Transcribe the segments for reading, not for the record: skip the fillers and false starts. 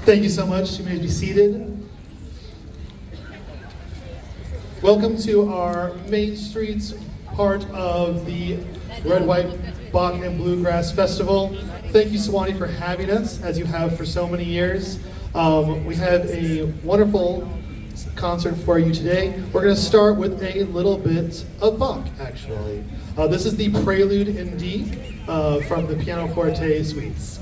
Thank you so much. You may be seated. Welcome to our Main Streets part of the Red, White, Bach, and Bluegrass Festival. Thank you, Suwanee, for having us, as you have for so many years. We have a wonderful concert for you today. We're going to start with a little bit of Bach, actually. This is the Prelude in D from the Pianoforte Suites.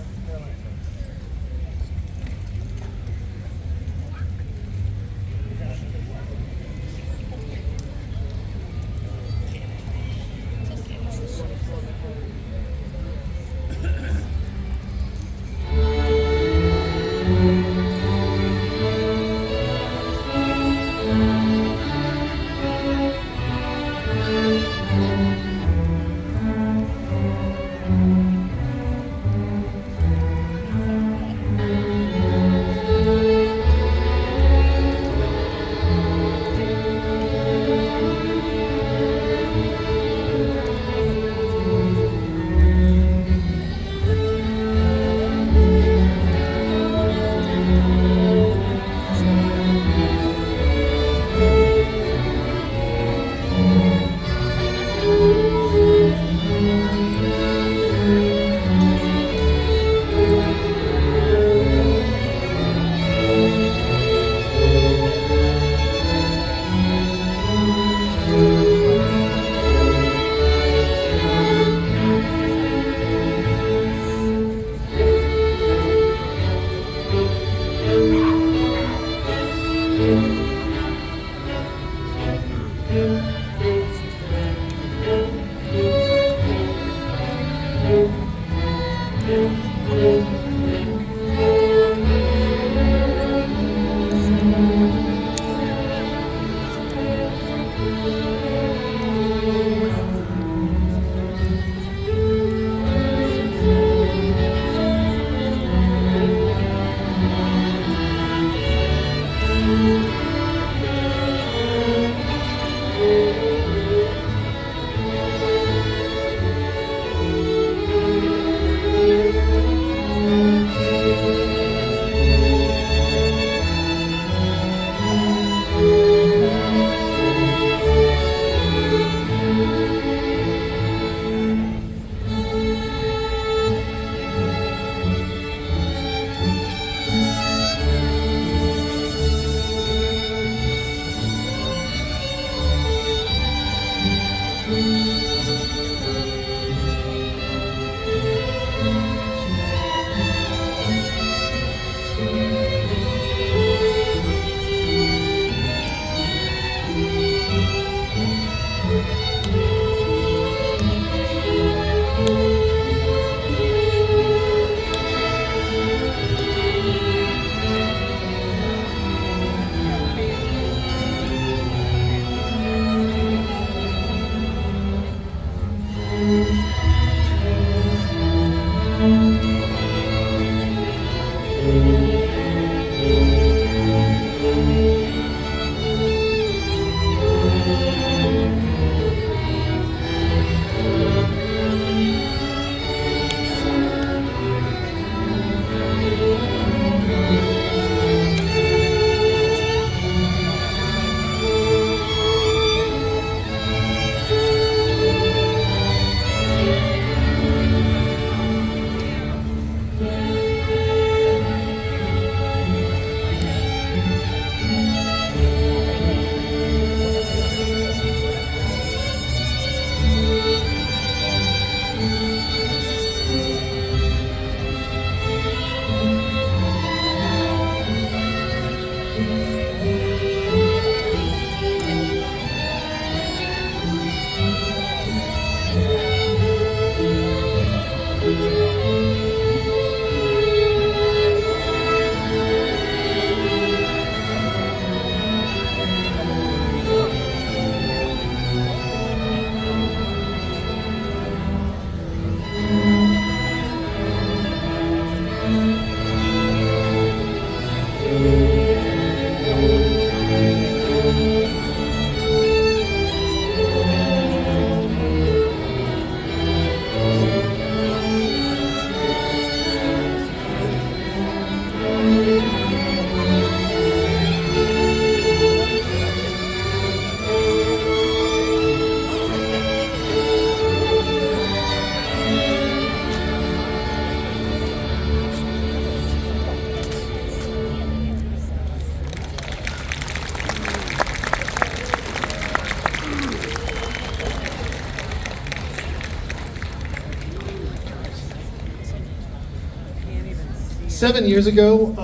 7 years ago,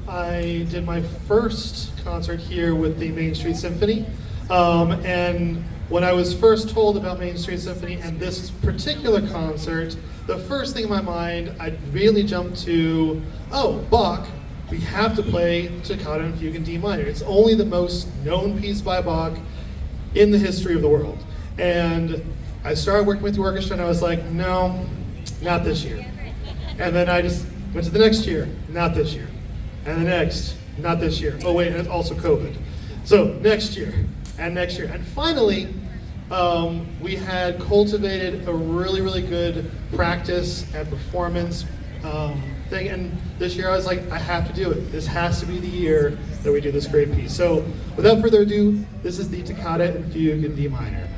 I did my first concert here with the Main Street Symphony. And when I was first told about Main Street Symphony and this particular concert, the first thing in my mind, I really jumped to, oh, Bach, we have to play Toccata and Fugue in D minor. It's only the most known piece by Bach in the history of the world. And I started working with the orchestra and I was like, no, not this year. And then I just went to the next year, not this year. And the next, not this year. Oh wait, and it's also COVID. So next year, and next year. And finally, we had cultivated a really, really good practice and performance thing. And this year I was like, I have to do it. This has to be the year that we do this great piece. So without further ado, this is the Toccata and Fugue in D minor.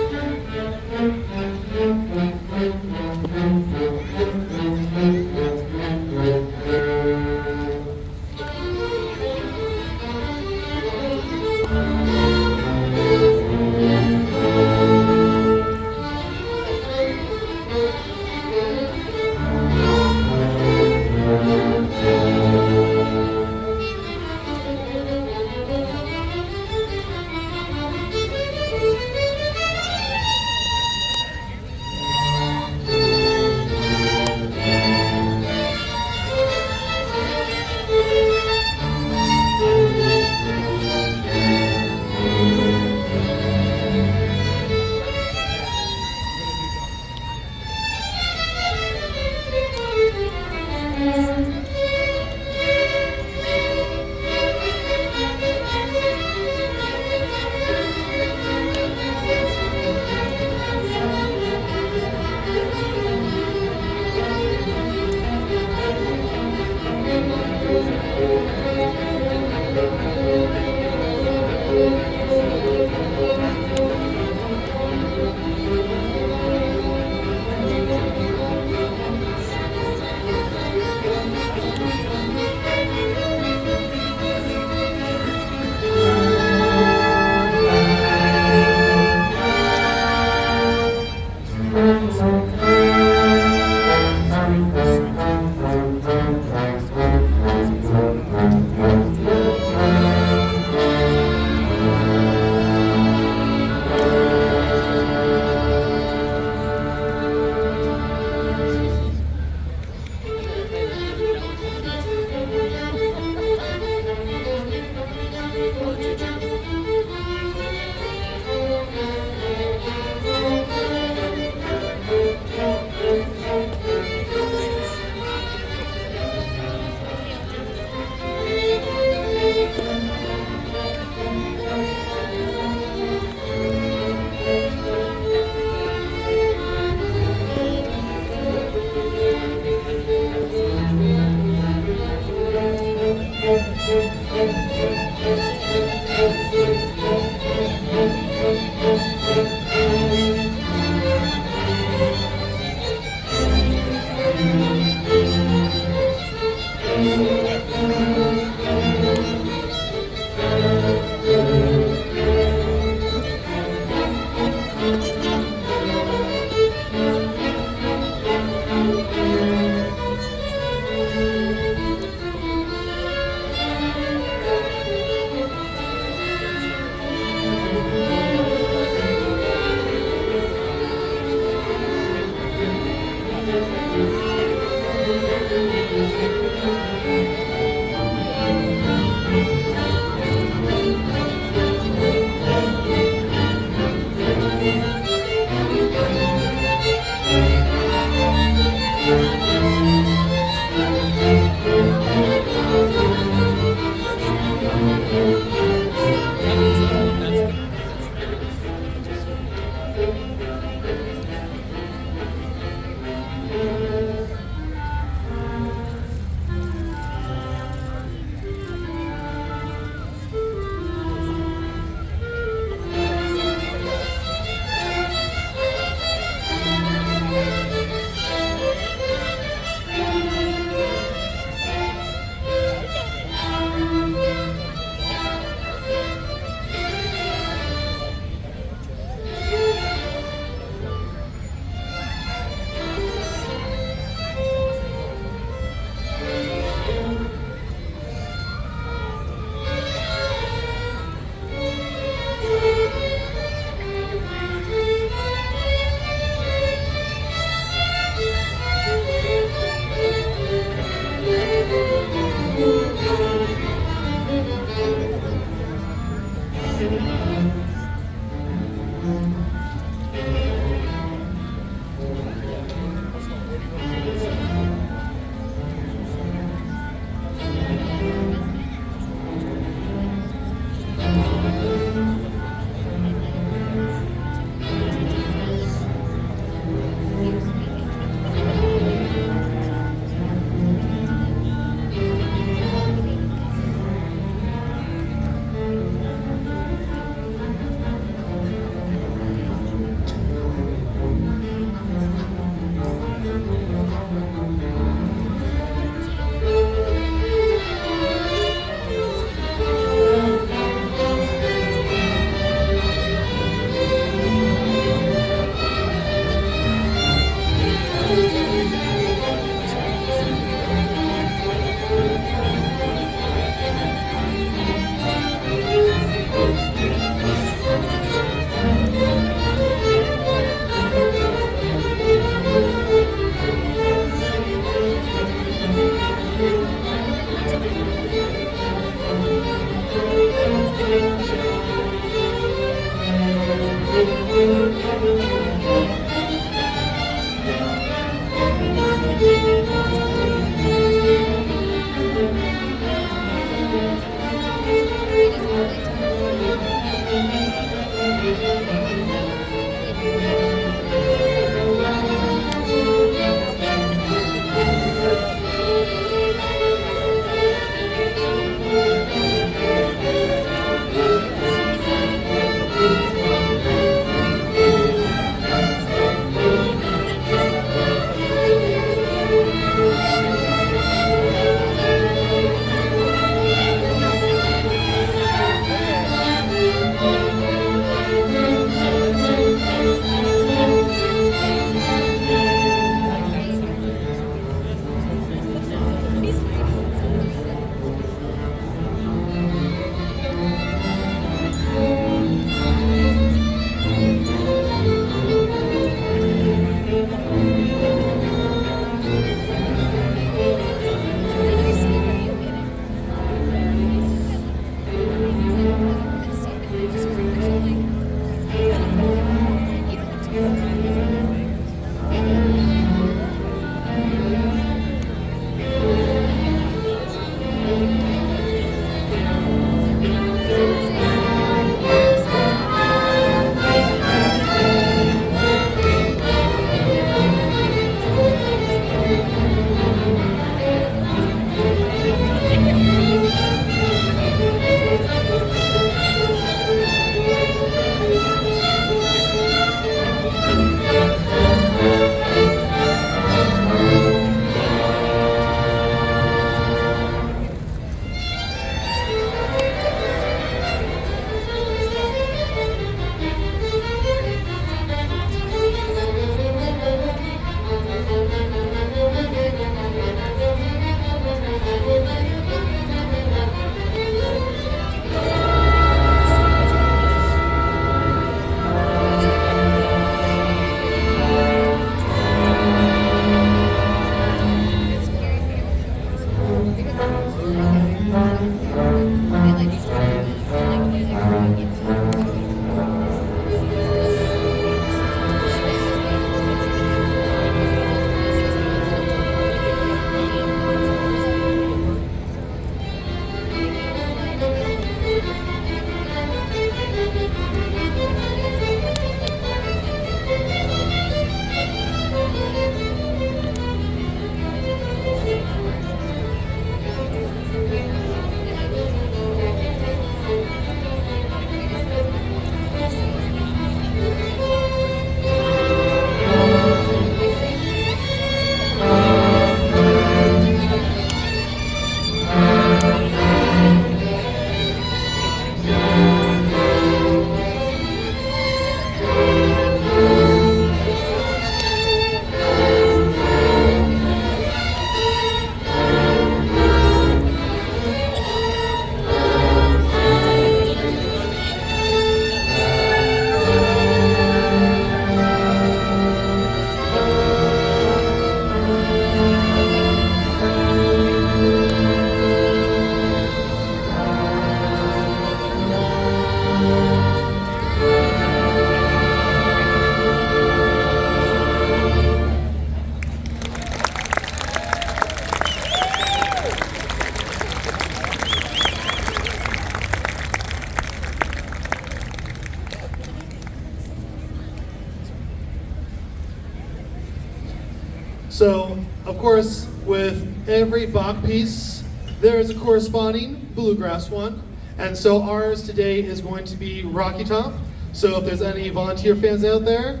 So, of course, with every Bach piece, there is a corresponding bluegrass one. And so ours today is going to be Rocky Top. So if there's any volunteer fans out there,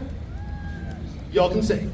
y'all can sing.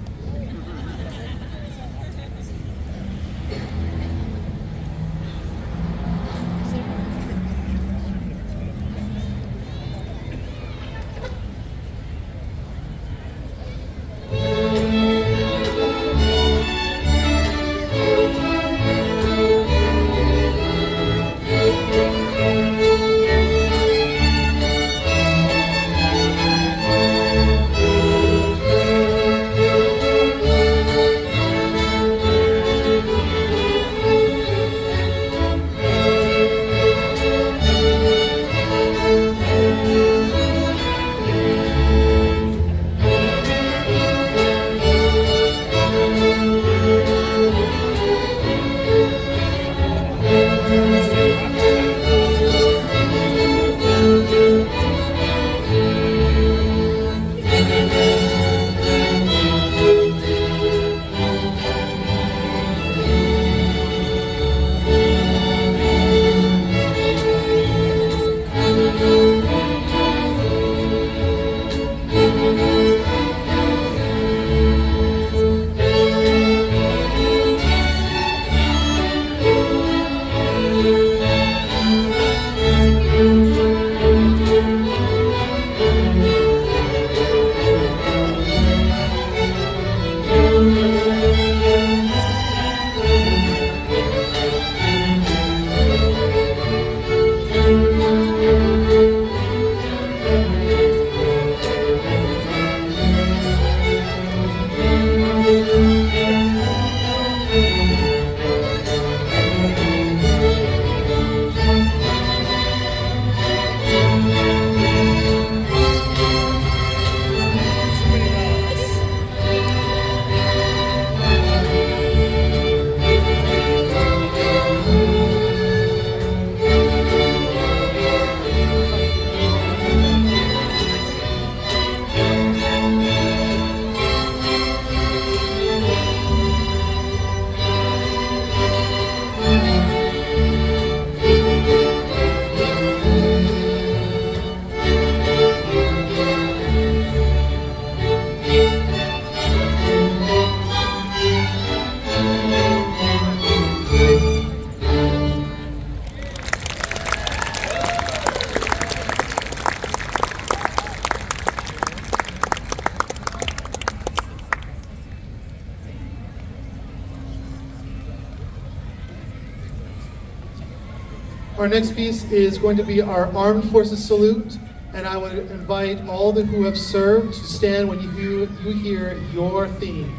Our next piece is going to be our Armed Forces Salute, and I would invite all who have served to stand when you hear your theme.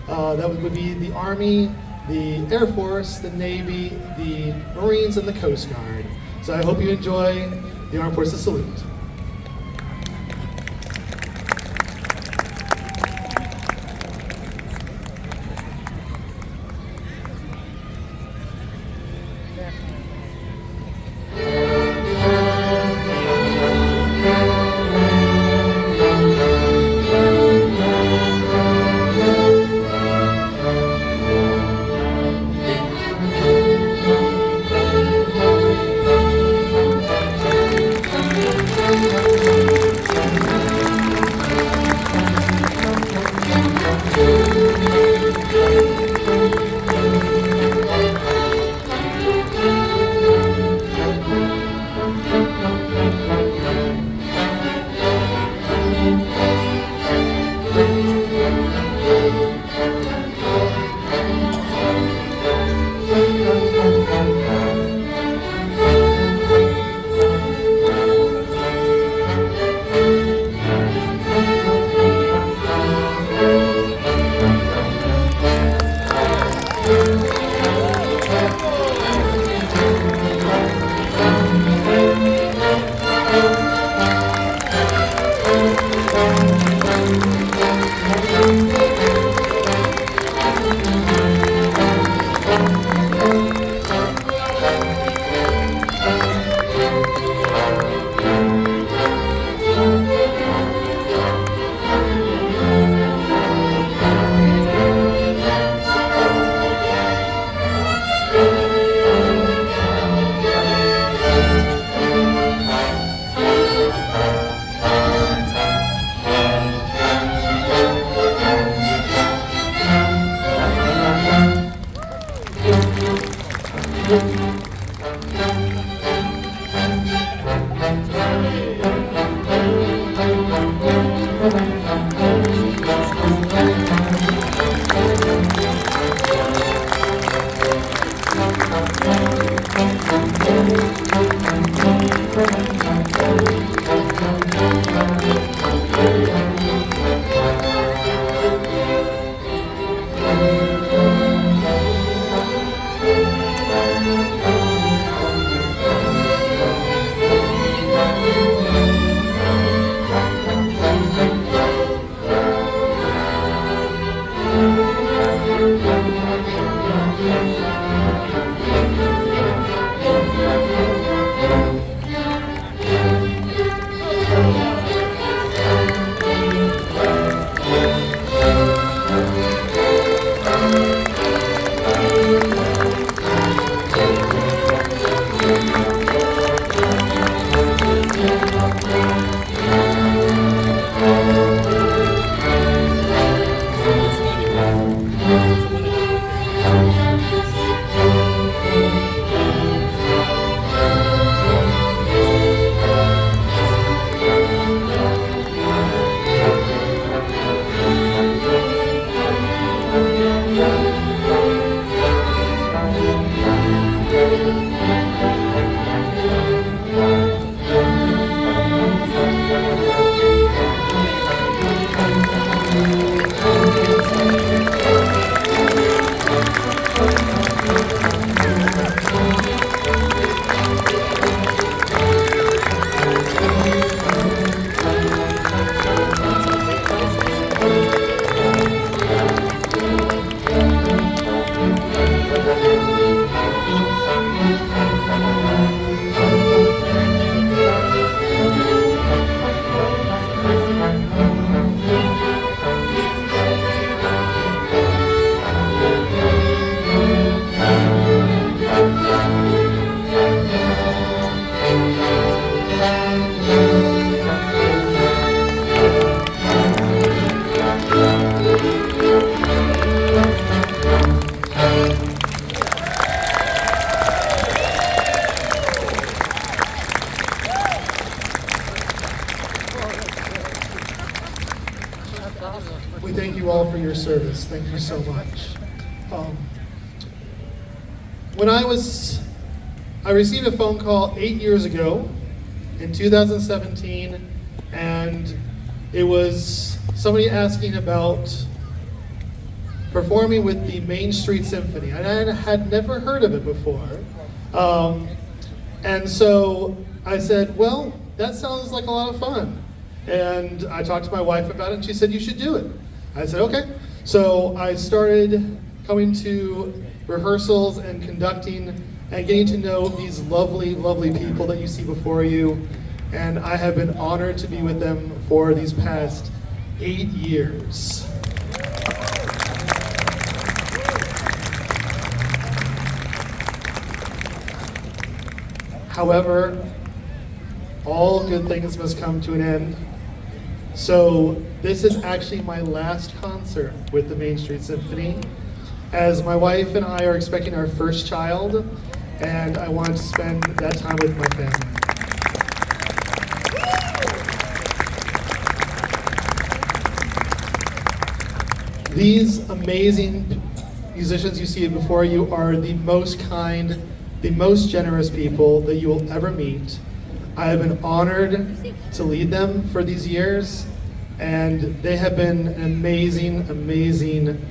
That would be the Army, the Air Force, the Navy, the Marines, and the Coast Guard. So I hope you enjoy the Armed Forces Salute. We thank you all for your service. Thank you so much. When I received a phone call 8 years ago in 2017, and it was somebody asking about performing with the Main Street Symphony. And I had never heard of it before. And so I said, well, that sounds like a lot of fun. And I talked to my wife about it, and she said, you should do it. I said, okay. So I started coming to rehearsals and conducting and getting to know these lovely, lovely people that you see before you. And I have been honored to be with them for these past 8 years. However, all good things must come to an end. So this is actually my last concert with the Main Street Symphony, as my wife and I are expecting our first child, and I wanted to spend that time with my family. These amazing musicians you see before you are the most kind, the most generous people that you will ever meet. I have been honored to lead them for these years, and they have been an amazing, amazing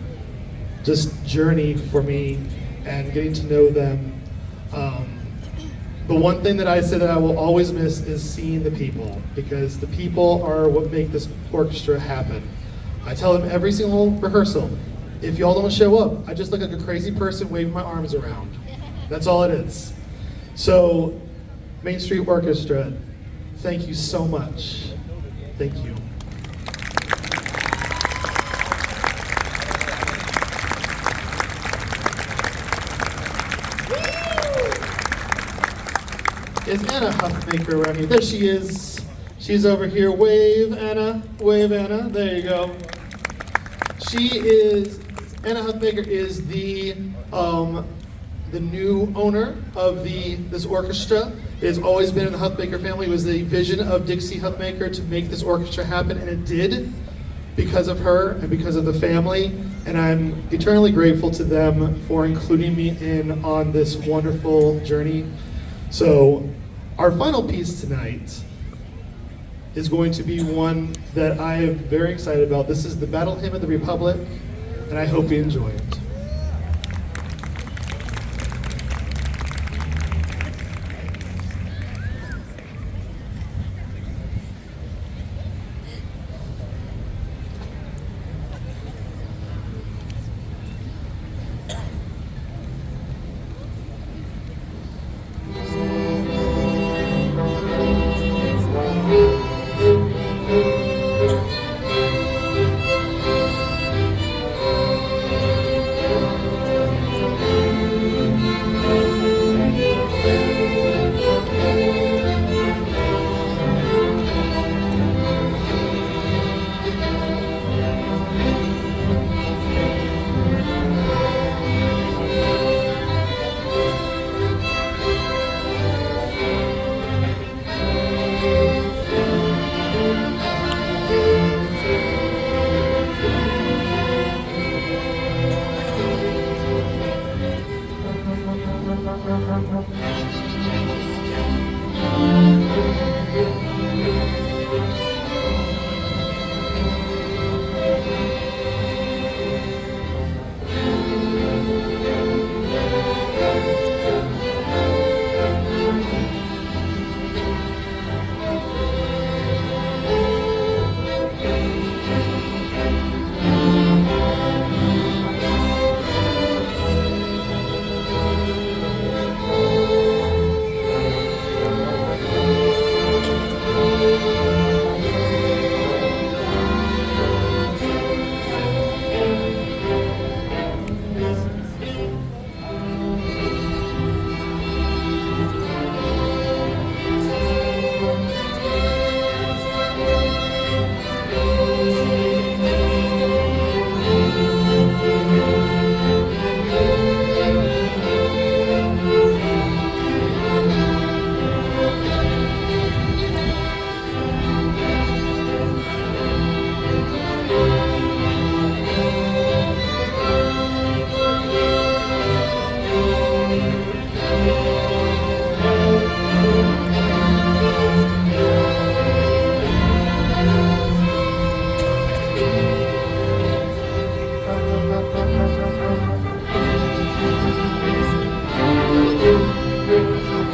just journey for me and getting to know them. The one thing that I say that I will always miss is seeing the people, because the people are what make this orchestra happen. I tell them every single rehearsal, if y'all don't show up, I just look like a crazy person waving my arms around. That's all it is. So, Main Street Orchestra, thank you so much. Thank you. Is Anna Huffmaker around here? There she is. She's over here. Wave, Anna. Wave, Anna. There you go. Anna Huffmaker is the new owner of this orchestra. It has always been in the Huffmaker family. It was the vision of Dixie Huffmaker to make this orchestra happen, and it did because of her and because of the family. And I'm eternally grateful to them for including me in on this wonderful journey. So, our final piece tonight is going to be one that I am very excited about. This is the Battle Hymn of the Republic, and I hope you enjoy it.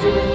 We're